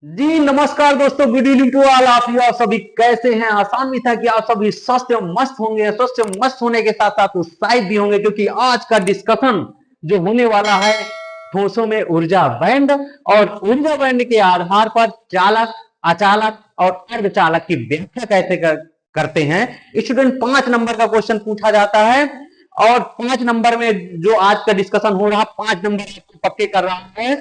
जी नमस्कार दोस्तों, good evening to all of you. आप सभी कैसे हैं? आसान भी था कि आप सभी स्वस्थ एवं मस्त होंगे। स्वस्थ एवं मस्त होने के साथ साथ उत्साहित भी होंगे, क्योंकि आज का डिस्कशन जो होने वाला है ठोसों में ऊर्जा बैंड और ऊर्जा बैंड के आधार पर चालक, अचालक और अर्धचालक की व्याख्या कैसे करते हैं। स्टूडेंट 5 नंबर का क्वेश्चन पूछा जाता है और 5 नंबर में जो आज का डिस्कशन हो रहा है 5 नंबर पक्के कर रहा है।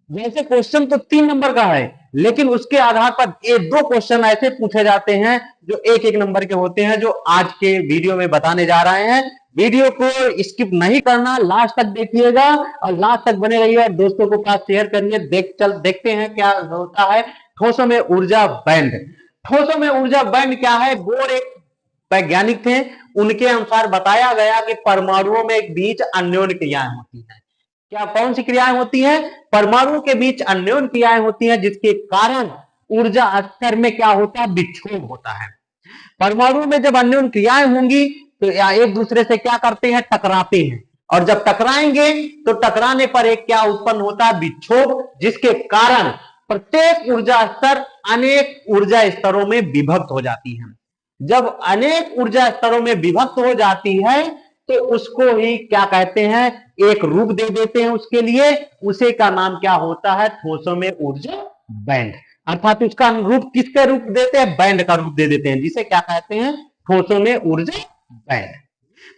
वैसे क्वेश्चन तो 3 नंबर का है, लेकिन उसके आधार पर ये 2 क्वेश्चन ऐसे पूछे जाते हैं जो 1-1 नंबर के होते हैं, जो आज के वीडियो में बताने जा रहे हैं। वीडियो को स्किप नहीं करना, लास्ट तक देखिएगा और लास्ट तक बने रहिए और दोस्तों को पास शेयर करिए। देखते हैं क्या होता है ठोसों में ऊर्जा बैंड। ठोसों में ऊर्जा बैंड क्या है? बोर एक वैज्ञानिक थे, उनके अनुसार बताया गया कि परमाणुओं में एक बीच अन्योन्य क्रियाएं होती हैं। क्या कौन सी क्रियाएं होती हैं? परमाणुओं के बीच अन्योन्य क्रियाएं होती हैं, जिसके कारण ऊर्जा स्तर में क्या होता है? विक्षोभ होता है। परमाणु में जब अन्योन्य क्रियाएं होंगी तो एक दूसरे से क्या करते हैं? टकराते हैं, और जब टकराएंगे तो टकराने पर एक क्या उत्पन्न होता है? विक्षोभ, जिसके कारण प्रत्येक ऊर्जा स्तर अनेक ऊर्जा स्तरों में विभक्त हो जाती है। जब अनेक ऊर्जा स्तरों में विभक्त हो जाती है तो उसको ही क्या कहते हैं? एक रूप दे देते हैं उसके लिए। उसे का नाम क्या होता है? ठोसों में ऊर्जा बैंड। अर्थात उसका रूप किसका रूप देते हैं? बैंड का रूप दे देते हैं, जिसे क्या कहते हैं? ठोसों में ऊर्जा बैंड।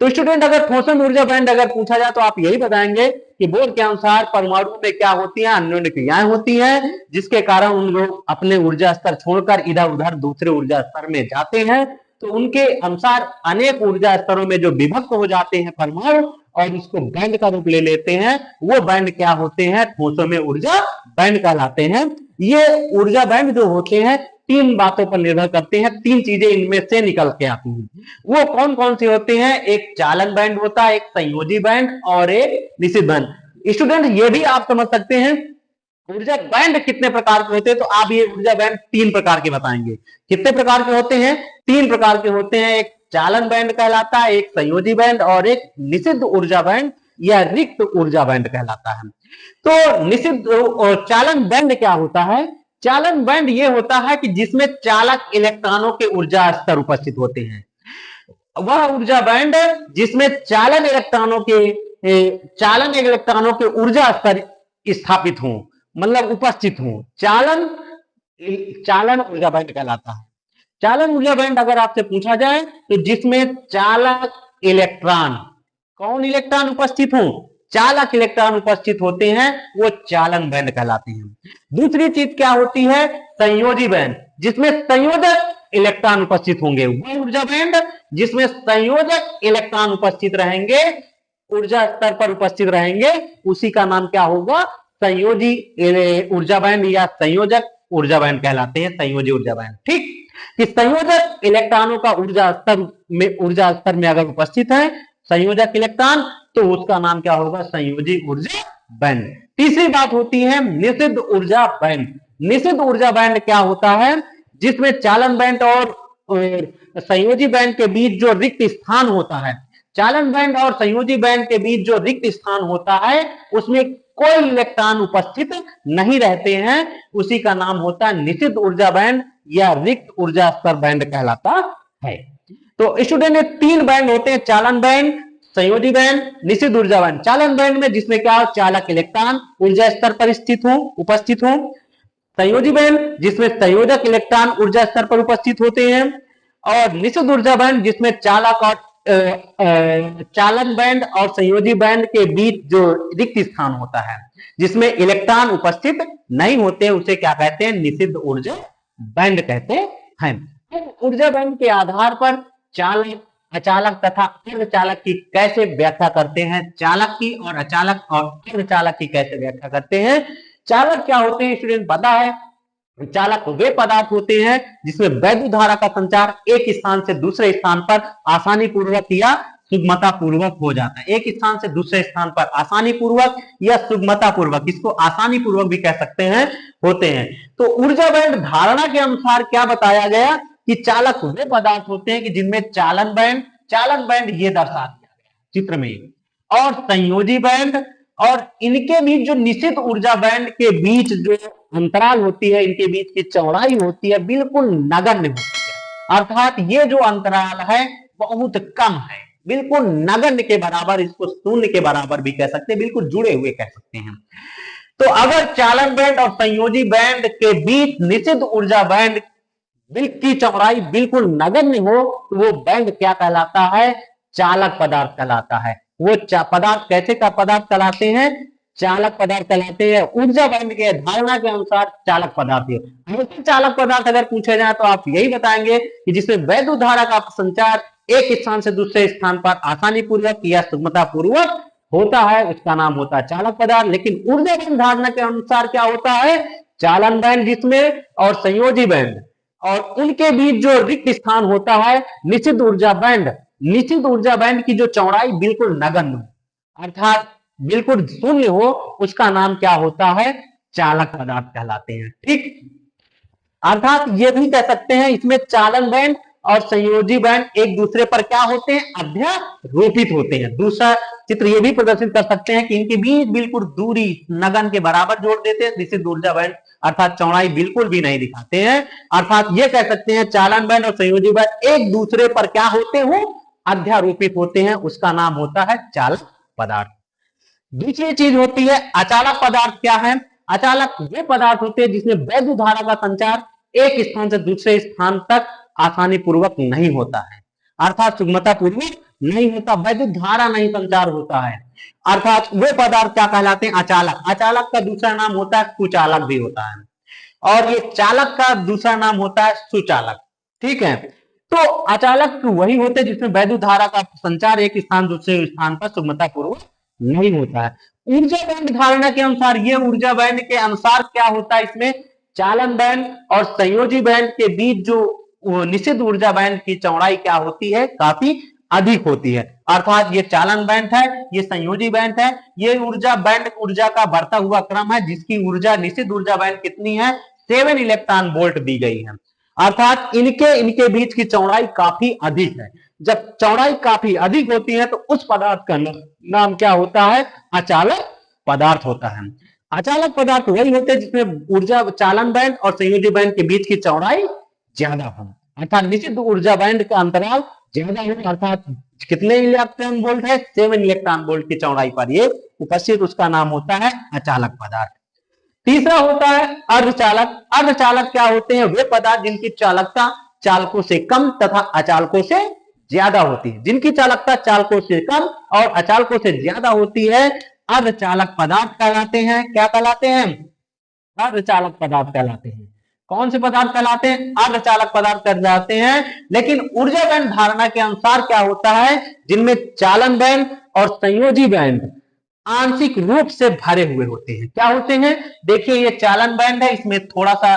तो स्टूडेंट, अगर ठोसों में ऊर्जा बैंड अगर पूछा जाए तो आप यही बताएंगे कि बोर के अनुसार परमाणु में क्या होती है? अन्योन्य क्रियाएं होती हैं, जिसके कारण उन लोग अपने ऊर्जा स्तर छोड़कर इधर उधर दूसरे ऊर्जा स्तर में जाते हैं। तो उनके अनुसार अनेक ऊर्जा स्तरों में जो विभक्त हो जाते हैं परमाणु और उसको बैंड का रूप ले लेते हैं, वो बैंड क्या होते हैं? ठोसों में ऊर्जा बैंड कहलाते हैं। ये ऊर्जा बैंड जो होते हैं 3 बातों पर निर्भर करते हैं, 3 चीजें इनमें से निकल के आती हैं। वो कौन कौन से होते हैं? एक चालन बैंड होता है, एक संयोजी बैंड और एक निषिद्ध बैंड। स्टूडेंट, ये भी आप समझ सकते हैं ऊर्जा बैंड कितने प्रकार के होते हैं, तो आप ये ऊर्जा बैंड 3 प्रकार के बताएंगे। कितने प्रकार के होते हैं? 3 प्रकार के होते हैं। एक चालन बैंड कहलाता है, एक संयोजी बैंड और एक निषिद्ध ऊर्जा बैंड या रिक्त ऊर्जा बैंड कहलाता है। तो निषिद्ध और चालन बैंड क्या होता है? चालन बैंड ये होता है कि जिसमें चालक इलेक्ट्रॉनों के ऊर्जा स्तर उपस्थित होते हैं। वह ऊर्जा बैंड जिसमें चालन इलेक्ट्रॉनों के ऊर्जा स्तर स्थापित हो, मतलब उपस्थित हो, चालन चालन ऊर्जा बैंड कहलाता है। चालन ऊर्जा बैंड अगर आपसे पूछा जाए तो जिसमें चालक इलेक्ट्रॉन, कौन इलेक्ट्रॉन उपस्थित हो? चालक इलेक्ट्रॉन उपस्थित होते हैं, वो चालन बैंड कहलाते हैं। दूसरी चीज क्या होती है? संयोजी बैंड, जिसमें संयोजक इलेक्ट्रॉन उपस्थित होंगे। वह ऊर्जा बैंड जिसमें संयोजक इलेक्ट्रॉन उपस्थित रहेंगे, ऊर्जा स्तर पर उपस्थित रहेंगे, उसी का नाम क्या होगा? संयोजी ऊर्जा बैंड या संयोजक ऊर्जा बैंड कहलाते हैं। संयोजी ऊर्जा बैंड, ठीक। कि संयोजक इलेक्ट्रॉनों का ऊर्जा स्तर में अगर उपस्थित है संयोजक इलेक्ट्रॉन, तो उसका नाम क्या होगा? संयोजी ऊर्जा बैंड। तीसरी बात होती है निषिद्ध ऊर्जा बैंड। निषिद्ध ऊर्जा बैंड क्या होता है? जिसमें चालन बैंड और संयोजी बैंड के बीच जो रिक्त स्थान होता है, चालन बैंड और संयोजी बैंड के बीच जो रिक्त स्थान होता है, उसमें कोई इलेक्ट्रॉन उपस्थित नहीं रहते हैं, उसी का नाम होता है निषिद्ध ऊर्जा बैंड या रिक्त ऊर्जा स्तर बैंड कहलाता है। तो स्टूडेंट, 3 बैंड होते हैं, चालन बैंड, संयोजी बैंड, निषिद्ध ऊर्जा बैंड। चालन बैंड में जिसमें क्या? चालक इलेक्ट्रॉन ऊर्जा स्तर पर उपस्थित हो। संयोजी बैंड जिसमें संयोजक इलेक्ट्रॉन ऊर्जा स्तर पर उपस्थित होते हैं। और निषिद्ध ऊर्जा बैंड जिसमें चालक और चालन बैंड और संयोजी बैंड के बीच जो रिक्त स्थान होता है, जिसमें इलेक्ट्रॉन उपस्थित नहीं होते, उसे क्या कहते हैं? निषिद्ध ऊर्जा बैंड कहते हैं। ऊर्जा बैंड के आधार पर चालक, अचालक तथा अर्धचालक की कैसे व्याख्या करते हैं? चालक की और अचालक और अर्धचालक की कैसे व्याख्या करते हैं? चालक क्या होते हैं स्टूडेंट, पता है? चालक वे पदार्थ होते हैं जिसमें वैद्युत धारा का संचार एक स्थान से दूसरे स्थान पर आसानी पूर्वक या सुगमता पूर्वक हो जाता है। एक स्थान से दूसरे स्थान पर आसानी पूर्वक या सुगमता पूर्वक, इसको आसानी पूर्वक भी कह सकते हैं, होते हैं। तो ऊर्जा बैंड धारणा के अनुसार क्या बताया गया कि चालक वे पदार्थ होते हैं कि जिनमें चालन बैंड ये दर्शा दिया गया चित्र में, और संयोजी बैंड और इनके बीच जो निश्चित ऊर्जा बैंड के बीच जो अंतराल होती है, इनके बीच की चौड़ाई होती है, बिल्कुल नगण्य होती है। अर्थात ये जो अंतराल है बहुत कम है, बिल्कुल नगण्य के बराबर, इसको शून्य के बराबर भी कह सकते हैं, बिल्कुल जुड़े हुए कह सकते हैं। तो अगर चालन बैंड और संयोजी बैंड के बीच निश्चित ऊर्जा बैंड की चौड़ाई बिल्कुल नगण्य हो तो वो बैंड क्या कहलाता है? चालक पदार्थ कहलाता है। वो पदार्थ कैसे का पदार्थ कहलाते हैं? चालक पदार्थ कहलाते हैं। ऊर्जा बैंड के धारणा के अनुसार चालक पदार्थ है। ऐसे चालक पदार्थ अगर पूछे जाए तो आप यही बताएंगे कि जिसमें वैद्युत धारा का संचार एक स्थान से दूसरे स्थान पर आसानी पूर्वक या सुगमता पूर्वक होता है, उसका नाम होता है चालक पदार्थ। लेकिन ऊर्जा बैंड धारणा के अनुसार क्या होता है? चालन बैंड जिसमें और संयोजी बैंड और उनके बीच जो रिक्त स्थान होता है, निश्चित ऊर्जा बैंड, निश्चित ऊर्जा बैंड की जो चौड़ाई बिल्कुल नगण्य हो अर्थात बिल्कुल शून्य हो, उसका नाम क्या होता है? चालक पदार्थ कहलाते हैं। ठीक, अर्थात ये भी कह सकते हैं इसमें चालन बैंड और संयोजी बैंड एक दूसरे पर क्या होते हैं? अध्यारोपित होते हैं। दूसरा चित्र ये भी प्रदर्शित कर सकते हैं कि इनके बीच बिल्कुल दूरी नगन के बराबर जोड़ देते हैं, निश्चित ऊर्जा बैंड अर्थात चौड़ाई बिल्कुल भी नहीं दिखाते हैं। अर्थात ये कह सकते हैं चालन बैंड और संयोजी बैंड एक दूसरे पर क्या होते हो? अध्यारोपित होते हैं, उसका नाम होता है चालक पदार्थ। दूसरी चीज होती है अचालक पदार्थ। क्या है? अचालक वे पदार्थ होते हैं जिसमें वैद्युत धारा का संचार एक स्थान से दूसरे स्थान तक आसानी पूर्वक नहीं होता है, अर्थात सुगमता पूर्वक नहीं होता, वैद्युत धारा नहीं संचार होता है। अर्थात वे पदार्थ क्या कहलाते हैं? अचालक। अचालक का दूसरा नाम होता है कुचालक भी होता है, और ये चालक का दूसरा नाम होता है सुचालक। ठीक है, तो अचालक वही होते हैं जिसमें वैद्युत धारा का संचार एक स्थान दूसरे स्थान पर सुगमता पूर्वक नहीं होता है। ऊर्जा बैंड धारणा के अनुसार, ये ऊर्जा बैंड के अनुसार क्या होता है? इसमें चालन बैंड और संयोजी बैंड के बीच जो निश्चित ऊर्जा बैंड की चौड़ाई क्या होती है? काफी अधिक होती है। अर्थात ये चालन बैंड है, ये संयोजी बैंड है, ये ऊर्जा बैंड ऊर्जा का बढ़ता हुआ क्रम है जिसकी ऊर्जा निश्चित ऊर्जा बैंड कितनी है? 7 इलेक्ट्रॉन वोल्ट दी गई है। अर्थात इनके बीच की चौड़ाई काफी अधिक है। जब चौड़ाई काफी अधिक होती है तो उस पदार्थ का नाम क्या होता है? अचालक पदार्थ होता है। अचालक पदार्थ वही होते हैं जिसमें ऊर्जा चालन बैंड और संयोजी बैंड के बीच की चौड़ाई ज्यादा हो, अर्थात निश्चित ऊर्जा बैंड का अंतराल ज्यादा हो, अर्थात कितने इलेक्ट्रॉन वोल्ट है? 7 इलेक्ट्रॉन वोल्ट की चौड़ाई पर ये उपस्थित, उसका नाम होता है अचालक पदार्थ। तीसरा होता है अर्धचालक। अर्धचालक क्या होते हैं? वे पदार्थ जिनकी चालकता चालकों से कम तथा अचालकों से ज्यादा होती है। जिनकी चालकता चालकों से कम और अचालकों से ज्यादा होती है, अर्धचालक पदार्थ कहलाते हैं। क्या कहलाते हैं? अर्धचालक पदार्थ कहलाते हैं। कौन से पदार्थ कहलाते हैं? अर्धचालक पदार्थ कहलाते हैं। लेकिन ऊर्जा बैंड धारणा के अनुसार क्या होता है? जिनमें चालन बैंड और संयोजी बैंड आंशिक रूप से भरे हुए होते हैं। क्या होते हैं? देखिए ये चालन बैंड है, इसमें थोड़ा सा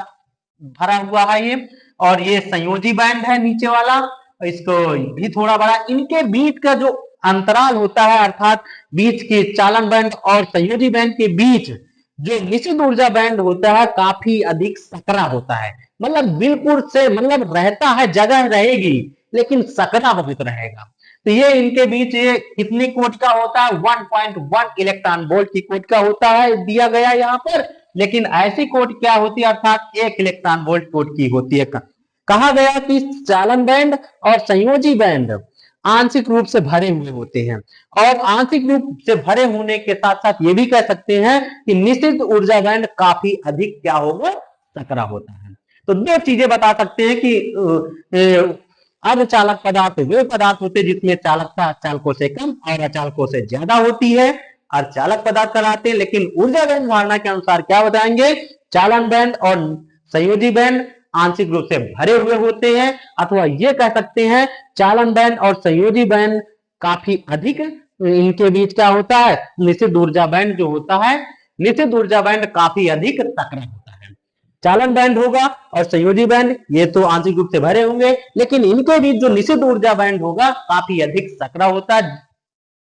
भरा हुआ है ये, और ये संयोजी बैंड है नीचे वाला, इसको भी थोड़ा बड़ा। इनके बीच का जो अंतराल होता है, अर्थात बीच के चालन बैंड और संयोजी बैंड के बीच जो निश्चित ऊर्जा बैंड होता है काफी अधिक सकरा होता है। मतलब बिल्कुल से मतलब रहता है, जगह रहेगी लेकिन सकरा बहुत रहेगा। तो ये इनके बीच ये कितनी कोट का होता है? 1.1 इलेक्ट्रॉन वोल्ट की कोट का होता है, दिया गया यहाँ पर। लेकिन ऐसी कोट क्या होती है? अर्थात 1 इलेक्ट्रॉन वोल्ट कोट की होती है। कहा गया कि चालन बैंड और संयोजी बैंड आंशिक रूप से भरे हुए होते हैं, और आंशिक रूप से भरे होने के साथ साथ ये भी कह सकते हैं कि निश्चित ऊर्जा बैंड काफी अधिक क्या होगा? सकरा होता है। तो दो चीजें बता सकते हैं कि अर्धचालक पदार्थ वे पदार्थ होते हैं जिसमें चालकता चालकों से कम और अचालकों से ज्यादा होती है, अर्धचालक पदार्थ कहलाते हैं। लेकिन ऊर्जा बैंड धारणा के अनुसार क्या बताएंगे? चालन बैंड और संयोजी बैंड आंशिक रूप से भरे हुए होते हैं, अथवा ये कह सकते हैं चालन बैंड और संयोजी बैंड काफी अधिक, इनके बीच क्या होता है? निश्चित ऊर्जा बैंड जो होता है, निश्चित ऊर्जा बैंड काफी अधिक सकरा होता है। चालन बैंड होगा और संयोजी बैंड ये तो आंशिक रूप से भरे होंगे, लेकिन इनके बीच जो निश्चित ऊर्जा बैंड होगा काफी अधिक सकरा होता है।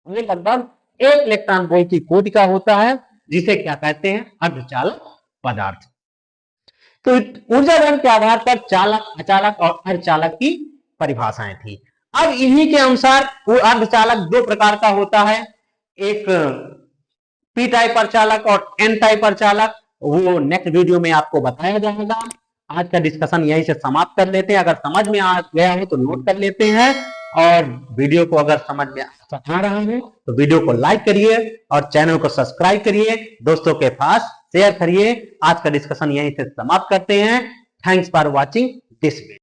ये लगभग 1 इलेक्ट्रॉन वोल्ट की कोटि का होता है, जिसे क्या कहते हैं? अर्धचालक पदार्थ। तो ऊर्जा बैंड के आधार पर चालक, अचालक और अर्धचालक की परिभाषाएं थी। अब इन्हीं के अनुसार अर्धचालक 2 प्रकार का होता है। एक पी टाइप प्रचालक और एन टाइप प्रचालक, वो नेक्स्ट वीडियो में आपको बताया जाएगा। आज का डिस्कशन यहीं से समाप्त कर लेते हैं। अगर समझ में आ गया है तो नोट कर लेते हैं, और वीडियो को अगर समझ में आ रहा है तो वीडियो को लाइक करिए और चैनल को सब्सक्राइब करिए, दोस्तों के पास शेयर करिए। आज का डिस्कशन यहीं से समाप्त करते हैं। Thanks for watching this video.